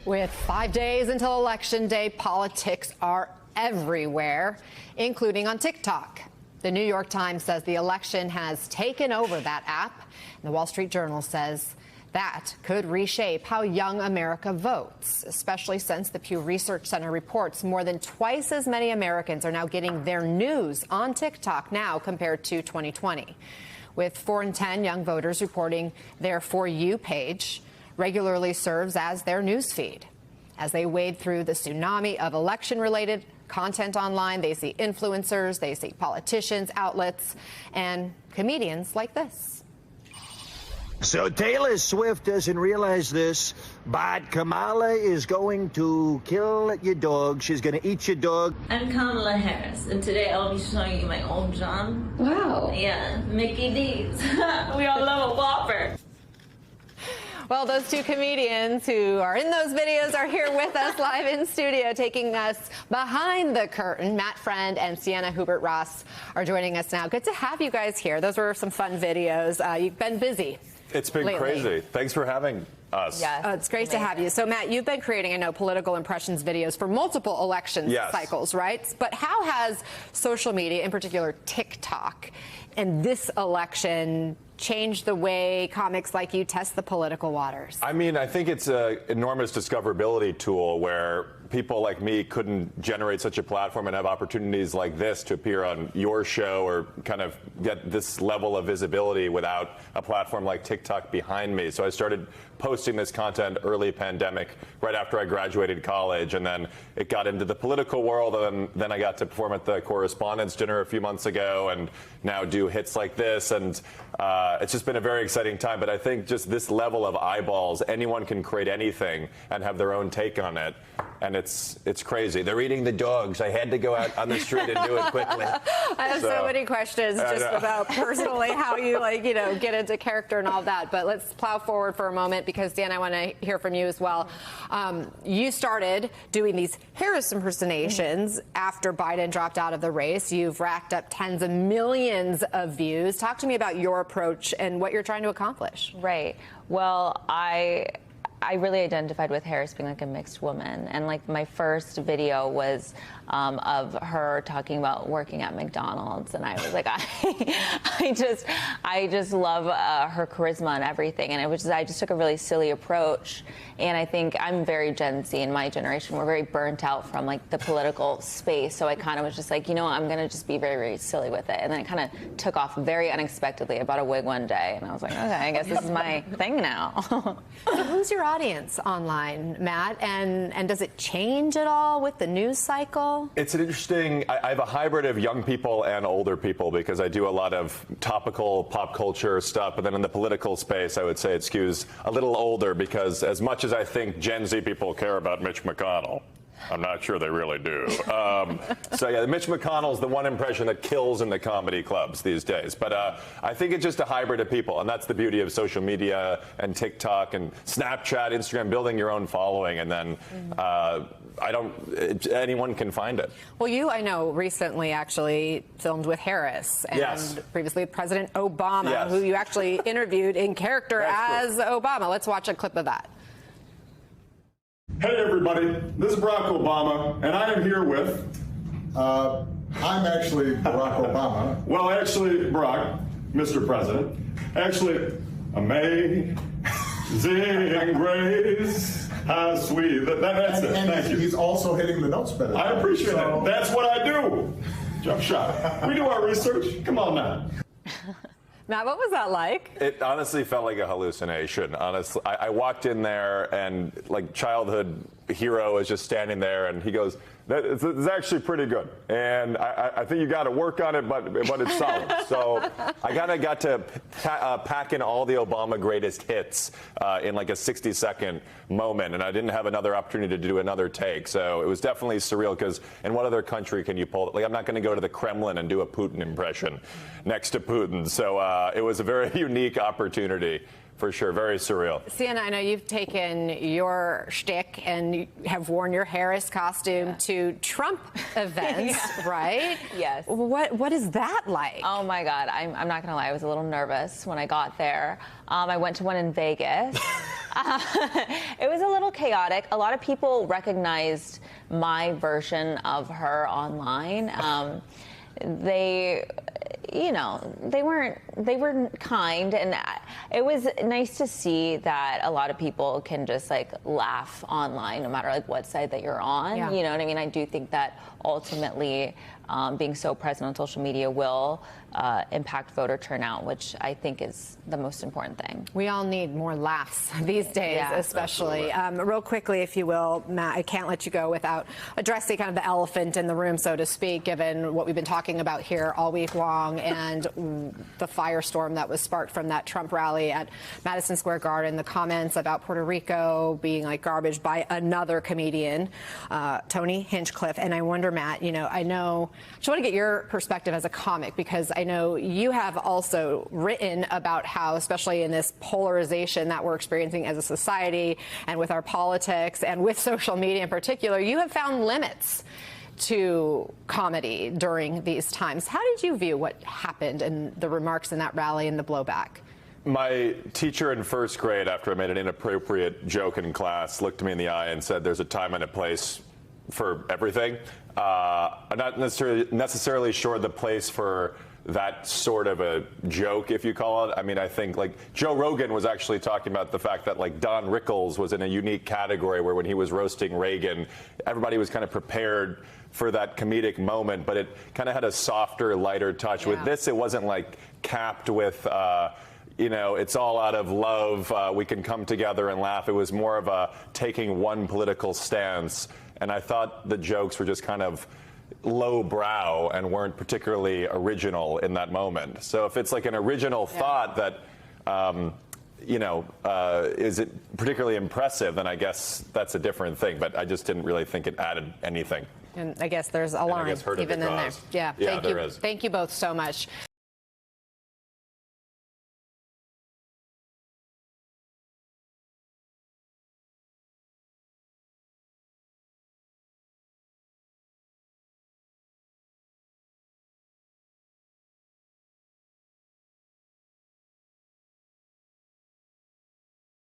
With 5 days until Election Day, politics are everywhere, including on TikTok. The New York Times says the election has taken over that app. And the Wall Street Journal says that could reshape how young America votes, especially since the Pew Research Center reports more than twice as many Americans are now getting their news on TikTok now compared to 2020. With 4 in 10 young voters reporting their For You page regularly serves as their news feed. As they wade through the tsunami of election-related content online, they see influencers, they see politicians, outlets, and comedians like this. So Taylor Swift doesn't realize this, but Kamala is going to kill your dog. She's going to eat your dog. I'm Kamala Harris, and today I'll be showing you my old John. Wow. Yeah, Mickey D's. We all love a Whopper. Well, those two comedians who are in those videos are here with us live in studio, taking us behind the curtain. Matt Friend and Sienna Hubert-Ross are joining us now. Good to have you guys here. Those were some fun videos. You've been busy. It's been lately. crazy. Thanks for having us. Yes, it's great to have you. So, Matt, you've been creating, I know, political impressions videos for multiple election cycles, right? But how has social media, in particular TikTok, and this election changed the way comics like you test the political waters? I mean, I think it's an enormous discoverability tool where people like me couldn't generate such a platform and have opportunities like this to appear on your show or kind of get this level of visibility without a platform like TikTok behind me. So I started posting this content early pandemic, right after I graduated college, and then it got into the political world, and then I got to perform at the Correspondents' Dinner a few months ago, and now do hits like this, and it's just been a very exciting time. But I think just this level of eyeballs, anyone can create anything and have their own take on it, and it's crazy. They're eating the dogs. I had to go out on the street and do it quickly. I have so many questions just about personally how you get into character and all that. But let's plow forward for a moment because, Dan, I want to hear from you as well. You started doing these Harris impersonations after Biden dropped out of the race. You've racked up tens of millions of views. Talk to me about your approach and what you're trying to accomplish. Right. Well, I really identified with Harris being like a mixed woman, and like my first video was of her talking about working at McDonald's, and I was like, I just love her charisma and everything, and I just took a really silly approach, and I think I'm very Gen Z in my generation. We're very burnt out from like the political space, so I kind of was just like, I'm gonna just be very, very silly with it, and then it kind of took off very unexpectedly. I bought a wig one day, and I was like, okay, I guess this is my thing now. So who's your audience online, Matt, and does it change at all with the news cycle? It's an interesting, I have a hybrid of young people and older people because I do a lot of topical pop culture stuff, but then in the political space, I would say it skews a little older because as much as I think Gen Z people care about Mitch McConnell, I'm not sure they really do. So yeah, Mitch McConnell's the one impression that kills in the comedy clubs these days. But I think it's just a hybrid of people, and that's the beauty of social media and TikTok and Snapchat, Instagram, building your own following, and then anyone can find it. Well, you, I know, recently actually filmed with Harris and previously with President Obama, who you actually interviewed in character as Obama. Let's watch a clip of that. Hey everybody, this is Barack Obama, and I am here with... I'm actually Barack Obama. Well, actually, Barack, Mr. President, actually, amazing grace, how sweet. That's it. Thank you. He's also hitting the notes better. I appreciate that. That's what I do. Jump shot. We do our research. Come on now. Matt, what was that like? It honestly felt like a hallucination. Honestly, I walked in there and like childhood hero is just standing there, and he goes, "It's actually pretty good, and I think you got to work on it, but it's solid." So I kind of got to pack in all the Obama greatest hits in like a 60-second moment, and I didn't have another opportunity to do another take. So it was definitely surreal because in what other country can you pull it? Like, I'm not going to go to the Kremlin and do a Putin impression next to Putin. So it was a very unique opportunity. For sure, very surreal. Sienna, I know you've taken your shtick and you have worn your Harris costume to Trump events, right? Yes. What is that like? Oh my God, I'm not gonna lie, I was a little nervous when I got there. I went to one in Vegas. It was a little chaotic. A lot of people recognized my version of her online. They were kind, and it was nice to see that a lot of people can just like laugh online no matter like what side that you're on. Yeah. You know what I mean? I do think that ultimately being so present on social media will impact voter turnout, which I think is the most important thing. We all need more laughs these days, Yeah. especially. Real quickly, if you will, Matt, I can't let you go without addressing kind of the elephant in the room, so to speak, given what we've been talking about here all week long and the firestorm that was sparked from that Trump rally at Madison Square Garden, the comments about Puerto Rico being like garbage by another comedian, Tony Hinchcliffe. And I wonder, Matt, I just want to get your perspective as a comic, because I know you have also written about how, especially in this polarization that we're experiencing as a society and with our politics and with social media in particular, you have found limits to comedy during these times. How did you view what happened and the remarks in that rally and the blowback? My teacher in first grade, after I made an inappropriate joke in class, looked me in the eye and said, "There's a time and a place for everything." I'm not necessarily sure the place for that sort of a joke, if you call it. I mean, I think like Joe Rogan was actually talking about the fact that like Don Rickles was in a unique category where when he was roasting Reagan, everybody was kind of prepared for that comedic moment, but it kind of had a softer, lighter touch. Yeah. With this, it wasn't like capped with, it's all out of love. We can come together and laugh. It was more of a taking one political stance. And I thought the jokes were just kind of low brow and weren't particularly original in that moment. So if it's like an original thought that, is it particularly impressive, then I guess that's a different thing. But I just didn't really think it added anything. And I guess there's a line hurt at even the in there. cause. Yeah, Yeah, thank you. there is. Thank you both so much.